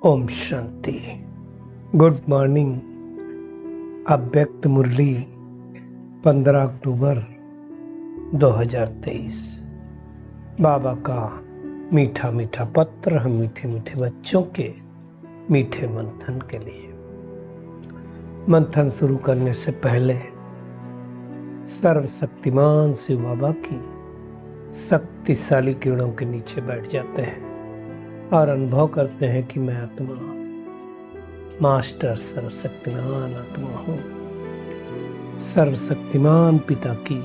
Om Shanti. Good morning. अव्यक्त मुरली 15 अक्टूबर 2023। बाबा का मीठा मीठा पत्र हम मीठे मीठे बच्चों के मीठे मंथन के लिए। मंथन शुरू करने से पहले सर्वशक्तिमान शिव बाबा की शक्तिशाली किरणों के नीचे बैठ जाते हैं और अनुभव करते हैं कि मैं आत्मा मास्टर सर्वशक्तिमान आत्मा हूँ, सर्वशक्तिमान पिता की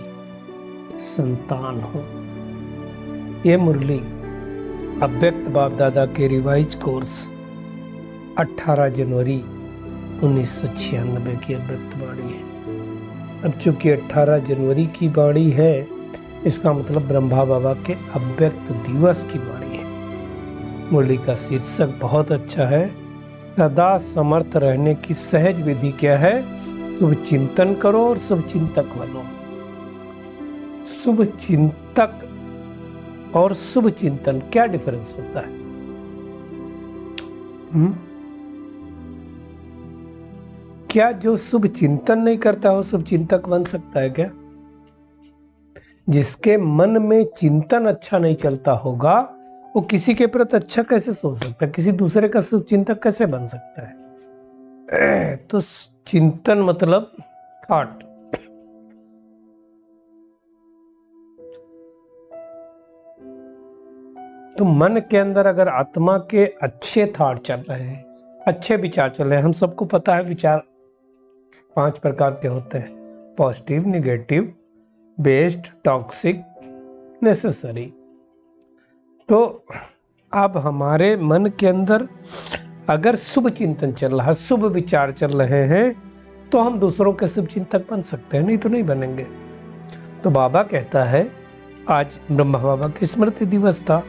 संतान हूँ। ये मुरली अव्यक्त बाप दादा के रिवाइज कोर्स 18 जनवरी 1996 की अव्यक्त वाणी है। अब चूंकि 18 जनवरी की वाणी है, इसका मतलब ब्रह्मा बाबा के अव्यक्त दिवस की वाणी है। मुरली का शीर्षक बहुत अच्छा है, सदा समर्थ रहने की सहज विधि क्या है? शुभ चिंतन करो और शुभ चिंतक बनो। शुभ चिंतक और शुभ चिंतन क्या डिफरेंस होता है? क्या जो शुभ चिंतन नहीं करता हो शुभ चिंतक बन सकता है क्या? जिसके मन में चिंतन अच्छा नहीं चलता होगा वो किसी के प्रति अच्छा कैसे सोच सकता है? किसी दूसरे का शुभ चिंतक कैसे बन सकता है? तो चिंतन मतलब थॉट। तो मन के अंदर अगर आत्मा के अच्छे थॉट चल रहे हैं, अच्छे विचार चल रहे हैं, हम सबको पता है विचार 5 प्रकार के होते हैं: positive, negative, based, toxic, necessary. तो अब हमारे मन के अंदर अगर शुभ चिंतन चल रहा है, शुभ विचार चल रहे हैं, तो हम दूसरों के शुभ चिंतक बन सकते हैं, नहीं तो नहीं बनेंगे। तो बाबा कहता है, आज ब्रह्मा बाबा की स्मृति दिवस था।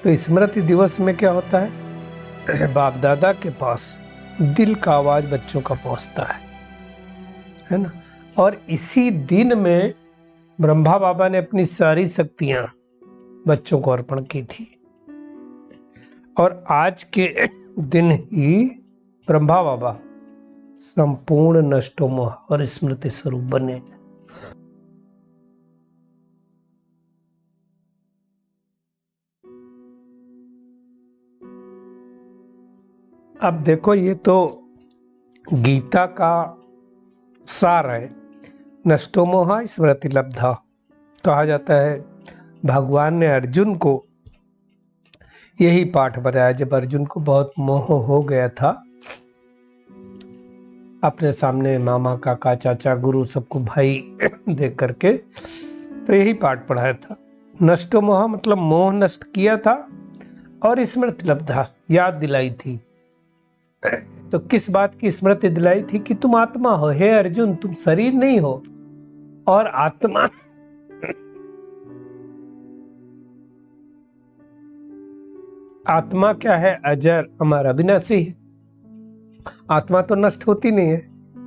तो स्मृति दिवस में क्या होता है? बाप दादा के पास दिल का आवाज बच्चों का पहुंचता है ना। और इसी दिन में ब्रह्मा बाबा ने अपनी सारी शक्तियां बच्चों को अर्पण की थी। और आज के दिन ही ब्रह्मा बाबा संपूर्ण नष्टोमोह और स्मृति स्वरूप बने। अब देखो, ये तो गीता का सार है। नष्टोमोह स्मृति लब्धा। कहा जाता है भगवान ने अर्जुन को यही पाठ बताया जब अर्जुन को बहुत मोह हो गया था, अपने सामने मामा, काका, चाचा, गुरु सबको भाई देख करके, तो यही पाठ पढ़ाया था। नष्टो मोह मतलब मोह नष्ट किया था और स्मृति लब्धा याद दिलाई थी। तो किस बात की स्मृति दिलाई थी? कि तुम आत्मा हो, हे अर्जुन, तुम शरीर नहीं हो। और आत्मा क्या है? अजर, अमर, अविनाशी है। आत्मा तो नष्ट होती नहीं है,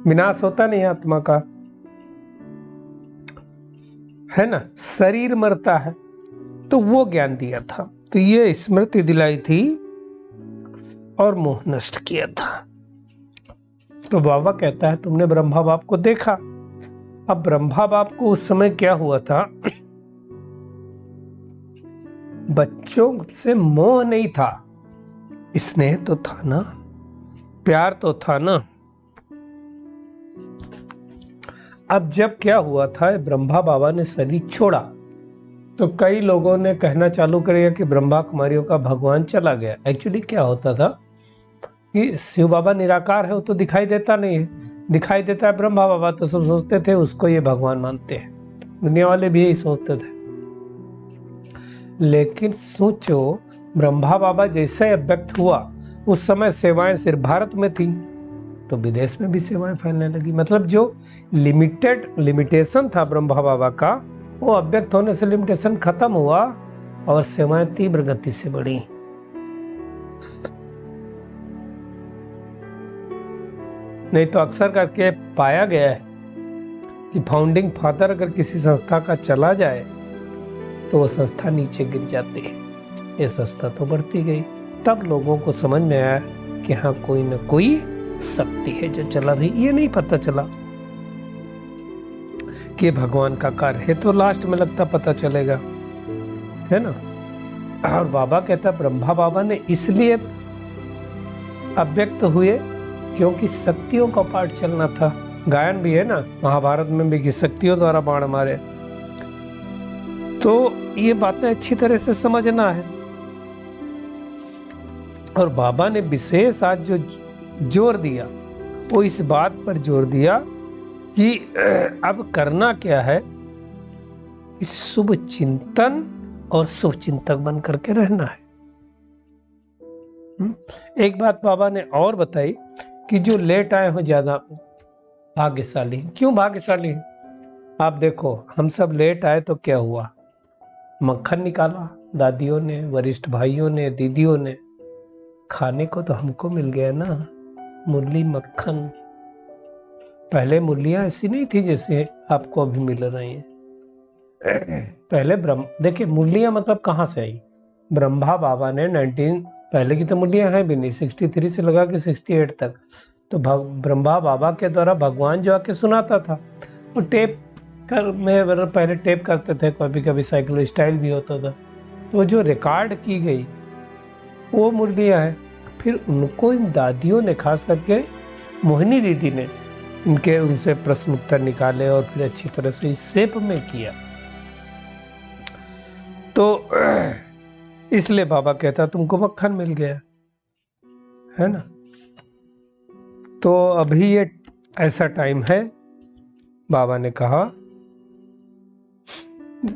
विनाश होता नहीं है आत्मा का, है ना। शरीर मरता है। तो वो ज्ञान दिया था, तो ये स्मृति दिलाई थी और मोह नष्ट किया था। तो बाबा कहता है तुमने ब्रह्मा बाप को देखा। अब ब्रह्मा बाप को उस समय क्या हुआ था? बच्चों से मोह नहीं था, स्नेह तो था ना, प्यार तो था ना। अब जब क्या हुआ था, ब्रह्मा बाबा ने शरीर छोड़ा तो कई लोगों ने कहना चालू कर दिया कि ब्रह्मा कुमारियों का भगवान चला गया। एक्चुअली क्या होता था कि शिव बाबा निराकार है, वो तो दिखाई देता नहीं है, दिखाई देता है ब्रह्मा बाबा। तो सब सोचते थे उसको ये भगवान मानते हैं, दुनिया वाले भी यही सोचते थे। लेकिन सोचो, ब्रह्मा बाबा जैसे अव्यक्त हुआ, उस समय सेवाएं सिर्फ भारत में थी, तो विदेश में भी सेवाएं फैलने लगी। मतलब जो लिमिटेशन था ब्रह्मा बाबा का, वो अव्यक्त होने से लिमिटेशन खत्म हुआ और सेवाएं तीव्र गति से बढ़ी। नहीं तो अक्सर करके पाया गया है कि फाउंडिंग फादर अगर किसी संस्था का चला जाए तो वो संस्था नीचे गिर जाती है। ये संस्था तो बढ़ती गई, तब लोगों को समझ में आया कि हाँ कोई न कोई शक्ति है जो चला रही। ये नहीं पता चला कि भगवान का कार्य है, तो लास्ट में लगता पता चलेगा, है ना। और बाबा कहता ब्रह्मा बाबा ने इसलिए अव्यक्त हुए क्योंकि शक्तियों का पाठ चलना था। गायन भी है ना महाभारत में भी कि शक्तियों द्वारा बाण मारे। तो ये बातें अच्छी तरह से समझना है। और बाबा ने विशेष आज जो जोर दिया वो इस बात पर जोर दिया कि अब करना क्या है, इस शुभ चिंतन और शुभ चिंतक बन करके रहना है। एक बात बाबा ने और बताई कि जो लेट आए हो ज्यादा भाग्यशाली। क्यों भाग्यशाली? आप देखो हम सब लेट आए तो क्या हुआ, मक्खन निकाला दादियों ने, वरिष्ठ भाइयों ने, दीदियों ने, खाने को तो हमको मिल गया ना, मुरली मक्खन। पहले मुरलियां ऐसी नहीं थी जैसे आपको अभी मिल रही हैं। पहले देखिए मुरलियां मतलब कहाँ से आई, ब्रह्मा बाबा ने 19 पहले की तो मुरलियां हैं भी नहीं, 63 से लगा के 68 तक तो ब्रह्मा बाबा के द्वारा भगवान जो आके सुनाता था। वो टेप कर में पहले टेप करते थे, कभी कभी साइकिल स्टाइल भी होता था, तो जो रिकॉर्ड की गई वो मुरलियां हैं। फिर उनको इन दादियों ने, खास करके मोहिनी दीदी ने, इनके उनसे प्रश्न उत्तर निकाले और फिर अच्छी तरह से इस शेप में किया। तो इसलिए बाबा कहता तुमको मक्खन मिल गया, है ना। तो अभी ये ऐसा टाइम है, बाबा ने कहा।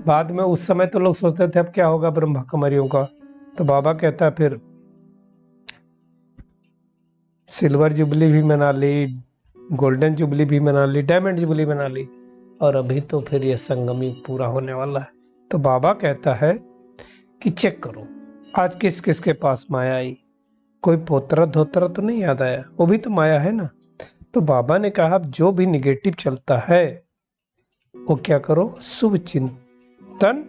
बाद में उस समय तो लोग सोचते थे अब क्या होगा ब्रह्मा कुमारियों का, तो बाबा कहता फिर सिल्वर जुबली भी मना ली, गोल्डन जुबली भी मना ली, डायमंड जुबली मना ली, और अभी तो फिर ये संगमी पूरा होने वाला है। तो बाबा कहता है कि चेक करो आज किस किस के पास माया आई। कोई पोतरा धोतरा तो नहीं याद आया, वो भी तो माया है ना। तो बाबा ने कहा अब जो भी निगेटिव चलता है वो क्या करो, शुभ चिंतन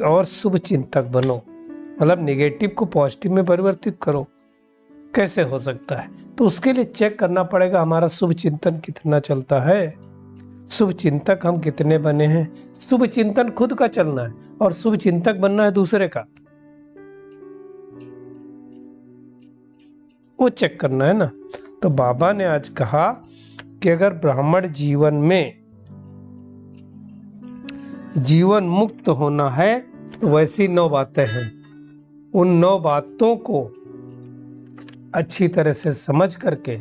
और शुभ चिंतक बनो, मतलब निगेटिव को पॉजिटिव में परिवर्तित करो। कैसे हो सकता है? तो उसके लिए चेक करना पड़ेगा हमारा शुभ चिंतन कितना चलता है, शुभ चिंतक हम कितने बने हैं। शुभ चिंतन खुद का चलना है और शुभ चिंतक बनना है दूसरे का, वो चेक करना है ना। तो बाबा ने आज कहा कि अगर ब्राह्मण जीवन में जीवन मुक्त होना है तो वैसी 9 बातें हैं। उन 9 बातों को अच्छी तरह से समझ करके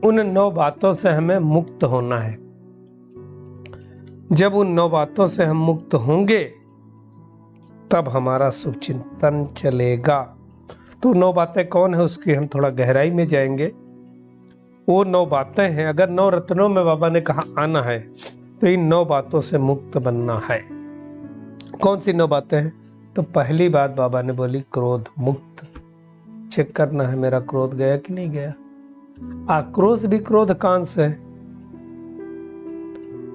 उन 9 बातों से हमें मुक्त होना है। जब उन 9 बातों से हम मुक्त होंगे तब हमारा शुभ चिंतन चलेगा। तो 9 बातें कौन है उसकी हम थोड़ा गहराई में जाएंगे। वो 9 बातें हैं, अगर 9 रत्नों में बाबा ने कहा आना है तो इन 9 बातों से मुक्त बनना है। कौन सी 9 बातें हैं? तो पहली बात बाबा ने बोली क्रोध मुक्त। चेक करना है मेरा क्रोध गया कि नहीं गया। आक्रोश भी क्रोध कांस है।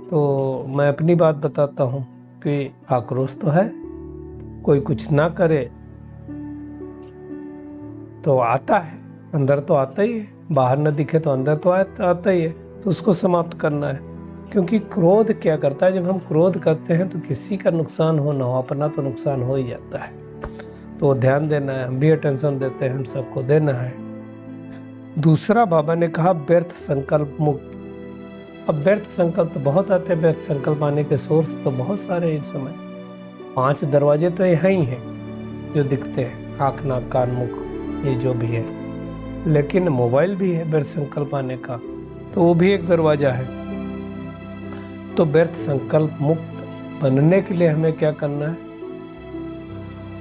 तो मैं अपनी बात बताता हूँ कि आक्रोश तो है, कोई कुछ ना करे तो आता है, अंदर तो आता ही है, बाहर न दिखे तो अंदर तो आता ही है। तो उसको समाप्त करना है, क्योंकि क्रोध क्या करता है, जब हम क्रोध करते हैं तो किसी का नुकसान हो ना हो अपना तो नुकसान हो ही जाता है। तो ध्यान देना है, हम भी अटेंशन देते हैं, हम सबको देना है। दूसरा बाबा ने कहा व्यर्थ संकल्प मुक्त। अब व्यर्थ संकल्प तो बहुत आते हैं, व्यर्थ संकल्प आने के सोर्स तो बहुत सारे हैं इस समय। 5 दरवाजे तो यहाँ ही हैं जो दिखते हैं, आँख नाक कान मुख ये जो भी है, लेकिन मोबाइल भी है व्यर्थ संकल्प आने का, तो वो भी एक दरवाजा है। तो व्यर्थ संकल्प मुक्त बनने के लिए हमें क्या करना है,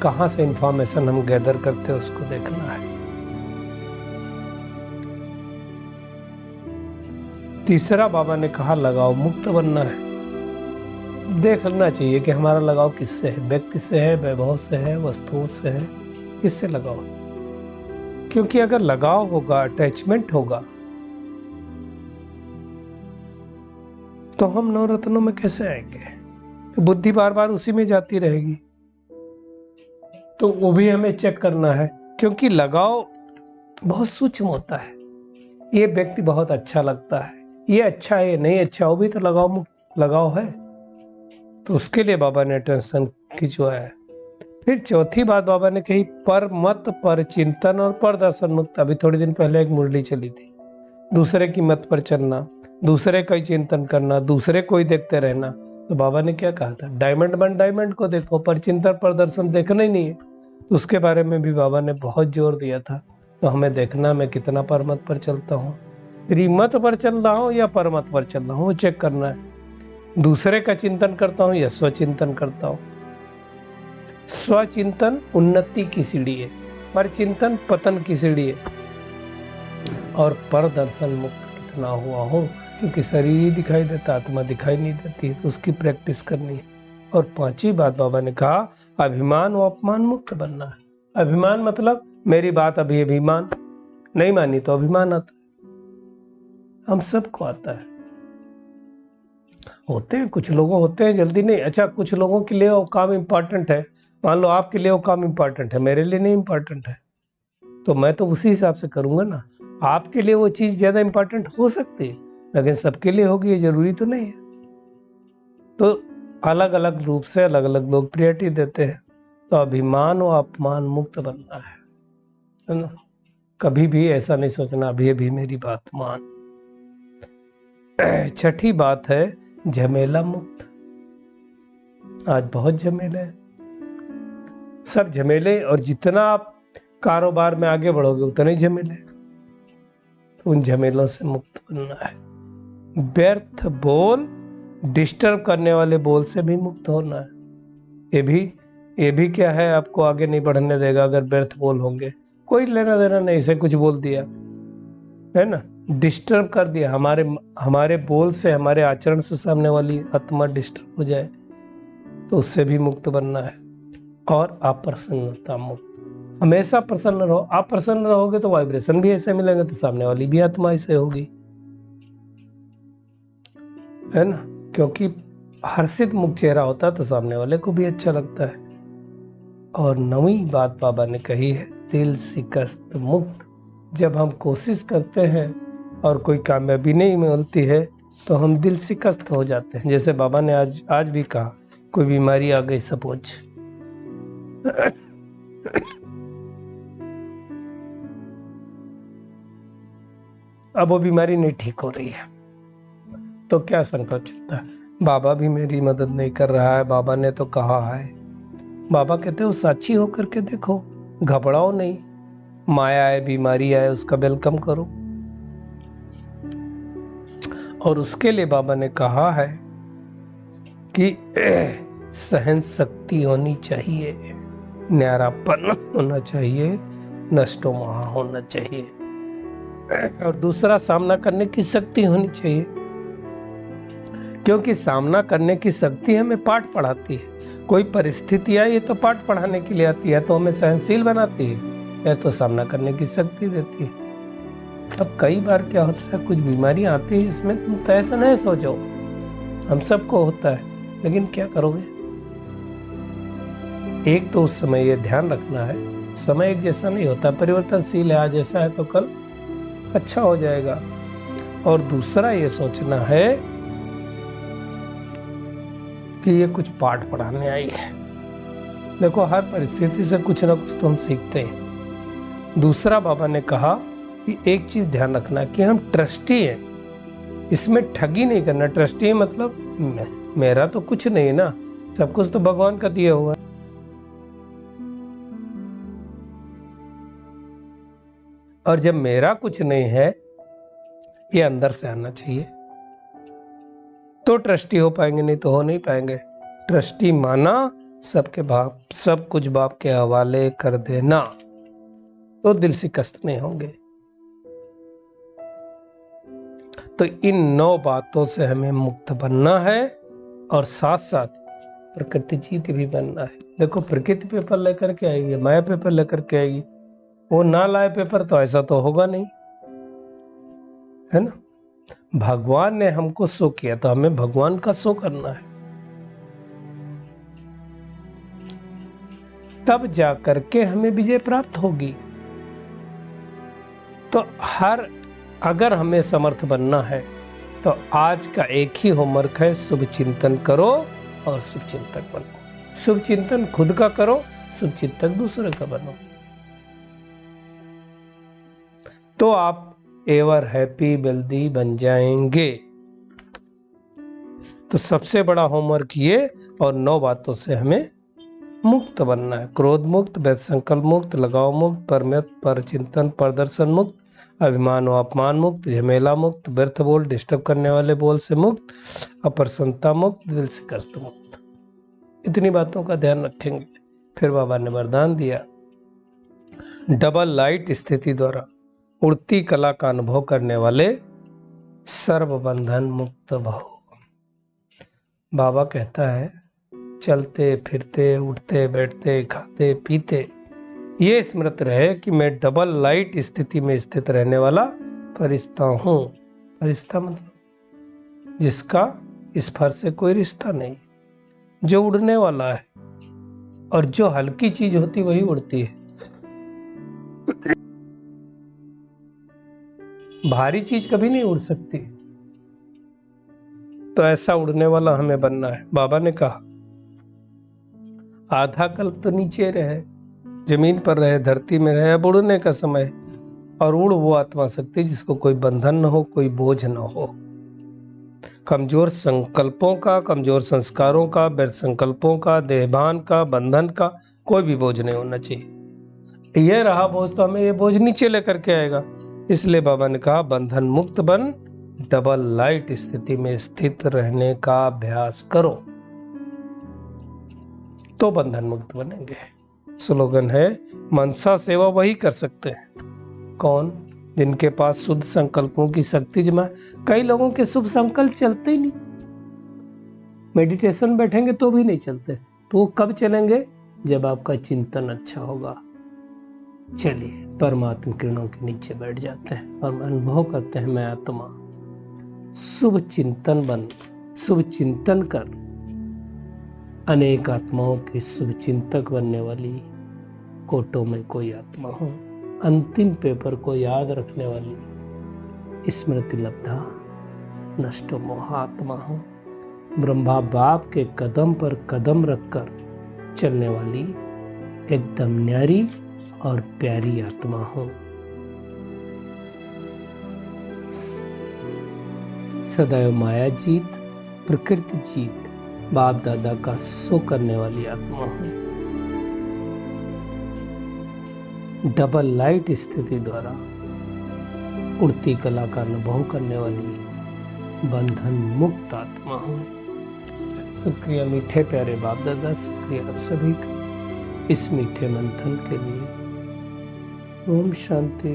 कहाँ से इंफॉर्मेशन हम गैदर करते हैं उसको देखना है। तीसरा बाबा ने कहा लगाव मुक्त बनना है। देख लेना चाहिए कि हमारा लगाव किससे है, व्यक्ति से है, वैभव से है, वस्तुओं से है, किससे लगाव। क्योंकि अगर लगाव होगा, अटैचमेंट होगा, तो हम नवरत्नों में कैसे आएंगे? तो बुद्धि बार बार उसी में जाती रहेगी। तो वो भी हमें चेक करना है, क्योंकि लगाव बहुत सूक्ष्म होता है। ये व्यक्ति बहुत अच्छा लगता है, ये अच्छा है, ये नहीं अच्छा, वो भी तो लगाव है। तो उसके लिए बाबा ने टेंशन खिंचवाया है। फिर चौथी बात बाबा ने कही, पर मत, पर चिंतन और पर दर्शन मुक्त। अभी थोड़ी दिन पहले एक मुरली चली थी, दूसरे की मत पर चलना, दूसरे का ही चिंतन करना, दूसरे को ही देखते रहना। तो बाबा ने क्या कहा था, डायमंड बन डायमंड को देखो, पर चिंतन पर दर्शन देखना ही नहीं है। तो उसके बारे में भी बाबा ने बहुत जोर दिया था। तो हमें देखना मैं कितना परमत पर चलता हूँ, श्रीमत पर चल रहा हूँ या परमत पर चल रहा हूँ, वो चेक करना है। दूसरे का चिंतन करता हूँ या स्वचिंतन करता हूँ। स्वचिंतन उन्नति की सीढ़ी है, पर चिंतन पतन की सीढ़ी है। और पर दर्शन मुक्त कितना हुआ हूँ, क्योंकि शरीर ही दिखाई देता, आत्मा दिखाई नहीं देती, तो उसकी प्रैक्टिस करनी है। और पांचवी बात बाबा ने कहा, अभिमान व अपमान मुक्त बनना है। अभिमान मतलब मेरी बात अभी अभिमान नहीं मानी तो अभिमान आता है, हम सबको आता है। होते हैं कुछ लोगों होते हैं जल्दी नहीं। अच्छा, कुछ लोगों के लिए वो काम इम्पोर्टेंट है, मान लो आपके लिए वो काम इम्पोर्टेंट है, मेरे लिए नहीं इम्पोर्टेंट है, तो मैं तो उसी हिसाब से करूंगा ना। आपके लिए वो चीज ज्यादा इम्पोर्टेंट हो सकती है, लेकिन सबके लिए होगी ये जरूरी तो नहीं है। तो अलग अलग रूप से अलग अलग लोग प्रियरिटी देते हैं। तो अभिमान और अपमान मुक्त बनना है ना। कभी भी ऐसा नहीं सोचना अभी अभी मेरी बात मान। छठी बात है झमेला मुक्त। आज बहुत झमेले हैं, सब झमेले, और जितना आप कारोबार में आगे बढ़ोगे उतने ही झमेले। तो उन झमेलों से मुक्त बनना है। व्यर्थ बोल, डिस्टर्ब करने वाले बोल से भी मुक्त होना है। ये भी क्या है, आपको आगे नहीं बढ़ने देगा। अगर व्यर्थ बोल होंगे, कोई लेना देना नहीं, इसे कुछ बोल दिया है ना, डिस्टर्ब कर दिया, हमारे बोल से, हमारे आचरण से सामने वाली आत्मा डिस्टर्ब हो जाए, तो उससे भी मुक्त बनना है। और अप्रसन्नता मुक्त, हमेशा प्रसन्न रहो। आप प्रसन्न रहोगे तो वाइब्रेशन भी ऐसे मिलेंगे, तो सामने वाली भी आत्मा ऐसे होगी, है ना। क्योंकि हर्षित मुख चेहरा होता है तो सामने वाले को भी अच्छा लगता है। और नवीं बात बाबा ने कही है, दिल शिकस्त मुक्त। जब हम कोशिश करते हैं और कोई कामयाबी नहीं मिलती है तो हम दिल शिकस्त हो जाते हैं। जैसे बाबा ने आज भी कहा, कोई बीमारी आ गई सपोज, अब वो बीमारी नहीं ठीक हो रही है, तो क्या संकल्प चलता है, बाबा भी मेरी मदद नहीं कर रहा है, बाबा ने तो कहा है। बाबा कहते हो साक्षी होकर के देखो, घबराओ नहीं, माया आए, बीमारी आए, उसका वेलकम करो। और उसके लिए बाबा ने कहा है कि सहन शक्ति होनी चाहिए, न्यारापन होना चाहिए, नष्टो महा होना चाहिए, और दूसरा सामना करने की शक्ति होनी चाहिए। क्योंकि सामना करने की शक्ति हमें पाठ पढ़ाती है। कोई परिस्थिति आई तो पाठ पढ़ाने के लिए आती है, तो हमें सहनशील बनाती है, या तो सामना करने की शक्ति देती है। अब कई बार क्या होता है, कुछ बीमारियां आती है जिसमें तुम तो ऐसा नहीं सोचो, हम सबको होता है, लेकिन क्या करोगे। एक तो उस समय ये ध्यान रखना है, समय एक जैसा नहीं होता, परिवर्तनशील है, आज ऐसा है तो कल अच्छा हो जाएगा। और दूसरा ये सोचना है कि ये कुछ पाठ पढ़ाने आई है। देखो, हर परिस्थिति से कुछ ना कुछ तो हम सीखते हैं। दूसरा बाबा ने कहा कि एक चीज ध्यान रखना कि हम ट्रस्टी हैं, इसमें ठगी नहीं करना। ट्रस्टी मतलब मेरा तो कुछ नहीं है ना, सब कुछ तो भगवान का दिया हुआ है। और जब मेरा कुछ नहीं है, ये अंदर से आना चाहिए, तो ट्रस्टी हो पाएंगे, नहीं तो हो नहीं पाएंगे। ट्रस्टी माना सबके बाप, सब कुछ बाप के हवाले कर देना, तो दिल शिकस्त नहीं होंगे। तो इन 9 बातों से हमें मुक्त बनना है, और साथ साथ प्रकृति जीत भी बनना है। देखो, प्रकृति पेपर लेकर के आएगी, माया पेपर लेकर के आएगी, वो ना लाए पेपर तो ऐसा तो होगा नहीं, है ना। भगवान ने हमको शो किया तो हमें भगवान का शो करना है, तब जाकर के हमें विजय प्राप्त होगी। तो अगर हमें समर्थ बनना है तो आज का एक ही होमवर्क है, शुभ चिंतन करो और शुभ चिंतक बनो। शुभ चिंतन खुद का करो, शुभ चिंतक दूसरे का बनो, तो आप एवर हैप्पी वेल्दी बन जाएंगे। तो सबसे बड़ा होमवर्क ये, और 9 बातों से हमें मुक्त बनना है। क्रोध मुक्त, वैध संकल्प मुक्त, लगाव मुक्त, परमत पर चिंतन प्रदर्शन मुक्त, अभिमान व अपमान मुक्त, झमेला मुक्त, व्यर्थ बोल डिस्टर्ब करने वाले बोल से मुक्त, अप्रसन्नता मुक्त, दिल से कष्ट मुक्त। इतनी बातों का ध्यान रखेंगे। फिर बाबा ने वरदान दिया, डबल लाइट स्थिति द्वारा उड़ती कला का अनुभव करने वाले सर्व बंधन मुक्त भव। बाबा कहता है, चलते फिरते उठते बैठते खाते पीते ये स्मृत रहे कि मैं डबल लाइट स्थिति में स्थित रहने वाला फरिश्ता हूं। फरिश्ता मतलब जिसका स्पर्श से कोई रिश्ता नहीं, जो उड़ने वाला है, और जो हल्की चीज होती वही उड़ती है, भारी चीज कभी नहीं उड़ सकती। तो ऐसा उड़ने वाला हमें बनना है। बाबा ने कहा, आधा कल्प तो नीचे रहे, जमीन पर रहे, धरती में रहे, अब उड़ने का समय। और उड़ वो आत्मा शक्ति जिसको कोई बंधन न हो, कोई बोझ न हो। कमजोर संकल्पों का, कमजोर संस्कारों का, व्यर्थ संकल्पों का, देहभान का, बंधन का कोई भी बोझ नहीं होना चाहिए। ये रहा बोझ तो हमें ये बोझ नीचे लेकर के आएगा। इसलिए बाबा ने कहा, बंधन मुक्त बन, डबल लाइट स्थिति में स्थित रहने का अभ्यास करो, तो बंधन मुक्त बनेंगे। स्लोगन है, मनसा सेवा वही कर सकते हैं। कौन? जिनके पास शुद्ध संकल्पों की शक्ति जमा। कई लोगों के शुभ संकल्प चलते ही नहीं, मेडिटेशन बैठेंगे तो भी नहीं चलते। तो वो कब चलेंगे? जब आपका चिंतन अच्छा होगा। चलिए, परमात्मा किरणों के नीचे बैठ जाते हैं और अनुभव करते हैं, मैं आत्मा। शुभ चिंतन बन, शुभ चिंतन कर, अनेक आत्माओं के शुभ चिंतक बनने वाली कोटों में कोई आत्मा हो, अंतिम पेपर को याद रखने वाली स्मृति लब्धा नष्टो मोहात्मा हो, ब्रह्मा बाप के कदम पर कदम रखकर चलने वाली एकदम न्यारी और प्यारी आत्मा हो, सदैव माया जीत, प्रकृति जीत, बाप दादा का सो करने वाली आत्मा हो, डबल लाइट स्थिति द्वारा उड़ती कला का अनुभव करने वाली बंधन मुक्त आत्मा हो। शुक्रिया मीठे प्यारे बाप दादा, शुक्रिया आप सभी का इस मीठे मंथन के लिए। ओम शांति।